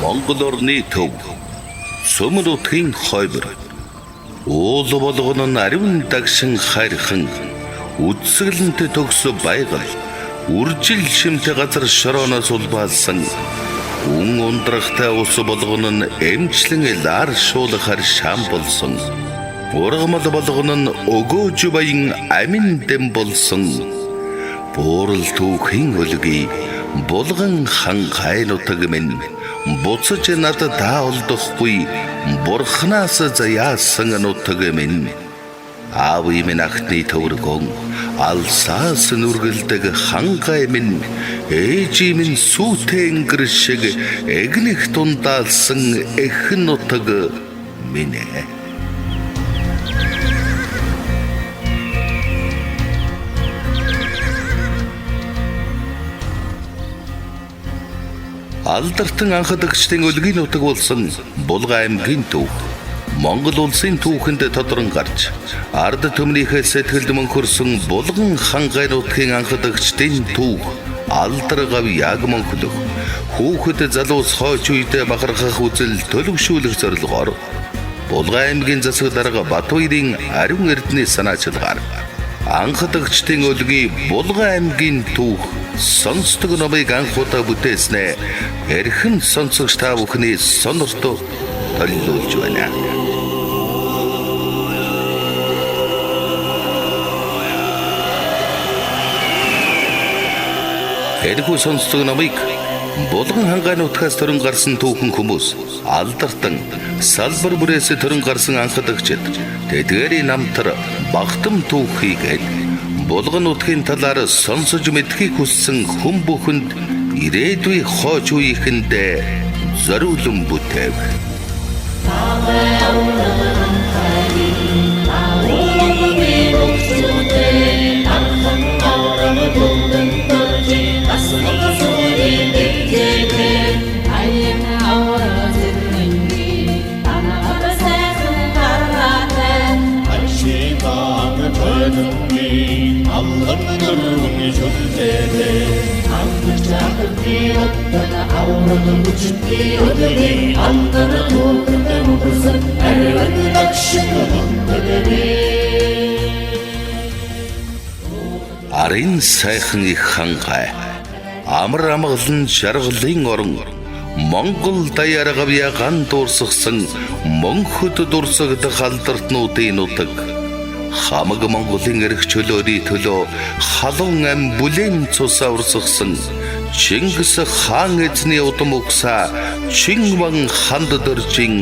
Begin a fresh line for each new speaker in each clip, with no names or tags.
Монгол орны төв Сүмэр утгын хойбор уул болгоно нь ариун дагшин хайрхан үдсгэлэнтэй төгсө байгал үржил шимтэй газар шорооноос улбаалсан үн ундрахтай ус болгоно нь эмчлэн лар шуулахар шам болсон ургамал болгоно нь өгөөж баян амин дэм болсон буурал түүхийн өлгий булган хан хайнутаг минь буцаж надад даалдахгүй бурхнаас заяасан нутаг минь аав минь ахны төвөргөн алсаас нүргэлдэг хангай минь ээж минь сүтэнгэр шиг эгнэх тундаалсан эх нутаг минь Алдартан анхадагчдын өлгийн нутаг болсон Булган аймгийн төв Монгол улсын түүхэнд тодорон гарч ард түмнийхээ сэтгэлд мөнхөрсөн Булган хангай нутгийн анхадагчдын төв алдар гав яг мөнхлөх хүүхэд залуус хойч үедээ бахархах үзэл төлөвшүүлэх зорилгоор Булган аймгийн засаг дарга Батбаярын ариун эрдэнэ санаачилгаар анхадагчдын өлгий Булган аймгийн төв сонсдог номыг анхудаа бүтээснэ эрхэн сонсогч та бүхний сонорт төлөвлөж байна. Эрхэн сонсдог номыг Булган хангай нутгаас төрөн гарсан түүхэн хүмүүс алдартан салбар бүрээс төрөн гарсан анхадагчид тэдгээрийн намтар багтам түүхийгээд Булган нутгийн талаар сонсож мэдхийг хүссэн хүн бүхэнд ирээдүйн хойч үеийнхэндээ зориулан бүтээв. Арын сайхан их хангай амар амгалан жаргалын орон Монгол даяар гавья ган дуурсгсан мөнхөд дурсагдах алдарснуудын нутаг хамаг Монголын эрх чөлөөний төлөө халуун ам бүлээн цус аварсгсан Чингис хаан эзний удам угсаа Чинван ханд дөржин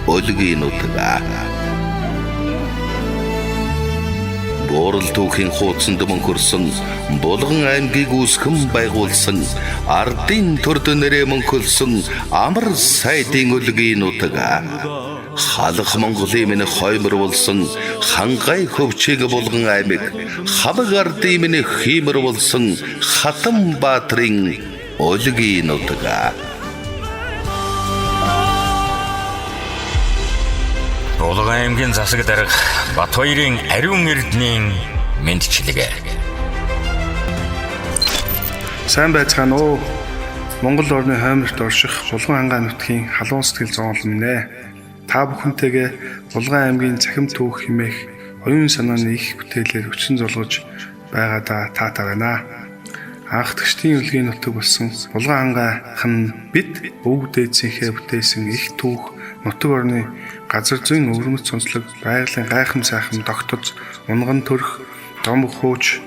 өлгийн нутаг Буурал түүхийн хуудсанд мөнхөрсөн Булган аймгийг үүсгэн байгуулсан ардын төрд нэрээ мөнхөлсөн амар сайдын өлгийн нутаг халах Монголын минь хоймор болсон хангай хөвчийг Булган аймаг хамаг ардын минь хиймэр болсон Хатан баатрын өлгийн нутаг
Булган аймгийн засаг дарга Батбаярын ариун эрдэнийн мэндчилэг.
Сайн байцгаана уу. Монгол орны хойморт орших Булган хангай нутгийн халуун сэтгэл зовлон минь. Та бүхэнтэйгээ Булган аймгийн цахим түүх хэмээх оюун санааны их бүтээлээр хүчин золгож байгаадаа таатай байна. Анхдагчдын өлгийн нутаг болсон Булган хангайхан бид өвөг дээдсийнхээ бүтээсэн их түүх нутаг орны газар зүйн өвөрмөц сонслог байгалийн гайхам сайхан тогтоц унган төрх дом хууч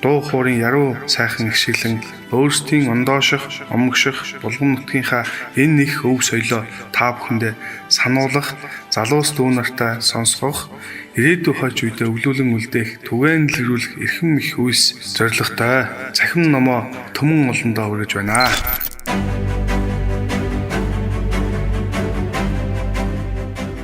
дуу хуурын яруу сайхан ихшиглэн өөрсдийн ондооших омгших Булган нутгийнхаа энэ их өв соёлоо та бүхэндээ сануулгах залуус дүү нартай сонсгох ирээдүйн хойч үедээ өвлүүлэн үлдээх түгээнлэрүүлэх эрхэм их үйс зорилготой цахим номоо төмөн олондоо хүргэж байна.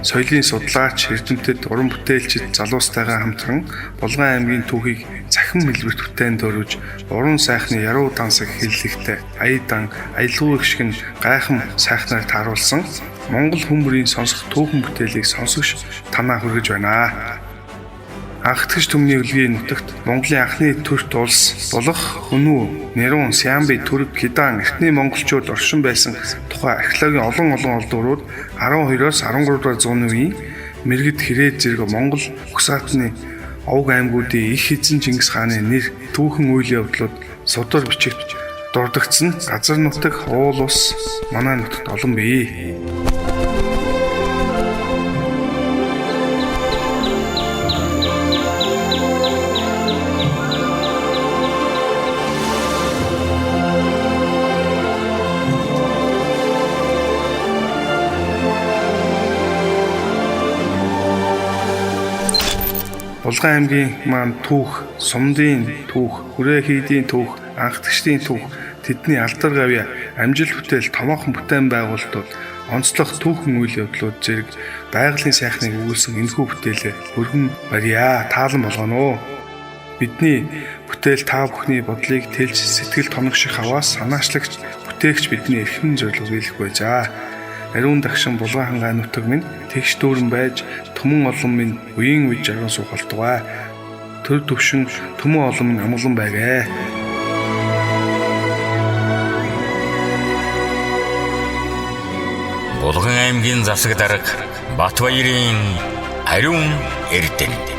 Соёлын судлаач, эрдэмтэд, уран бүтээлчид залуустайгаа хамтран Булган аймгийн түүхийг цахим хэлбэрт бүтээн дөрвж, уран сайхны яруу дансаг хэллэгтэй аядан, аялгүй их шиг гайхам сайхнаар тааруулсан Монгол хүмүүрийн сонсох түүхэн бүтээлийг сонсогч танаа хүргэж байна. Анхдагч түмний өлгийн нутагт Монголын анхны төрт улс болох Хөнүү, Нэрун, Сямби, Түрэг, Кидан эртний монголчууд оршин байсан тухай археологийн олон олдурууд 12-оос 13 дугаар зууны үеийн мэргэд хэрээд зэрэг Монгол угсаатны овг аймагуудын их эзэн Чингис хааны нэр түүхэн үйл явдлууд судар бичигт дурдгдсан газар нутаг уул ус манай нутагт олон бий. Булган аймгийн маань түүх, Сумдын түүх, Хүрээ хийдийн түүх, Анхдагчдын түүх, тэдний алдар гавья, амжилт бүтээл, томоохон бүтээн байгуулалтууд, онцлог түүхэн үйл явдлууд зэрэг байгалийн сайхныг өгүүлсэн энэхүү бүтээлээ өргөн барья, таалан болгоно уу. Бидний бүтээл та бүхний бодлыг тэлж сэтгэл тоногших аваас санаачлагч бүтээгч бидний эрхэм зорилго биелэх байжаа. Ариун дагшин Булган хангаан нутаг минь тэгш дүүрэн байж түмэн олон минь үеийн үе жарган суухалтугай. Төр төвшин түмэн олон минь амгалан байгээ.
Булган аймгийн засаг дарга Батбаярын ариун эрдэнэ.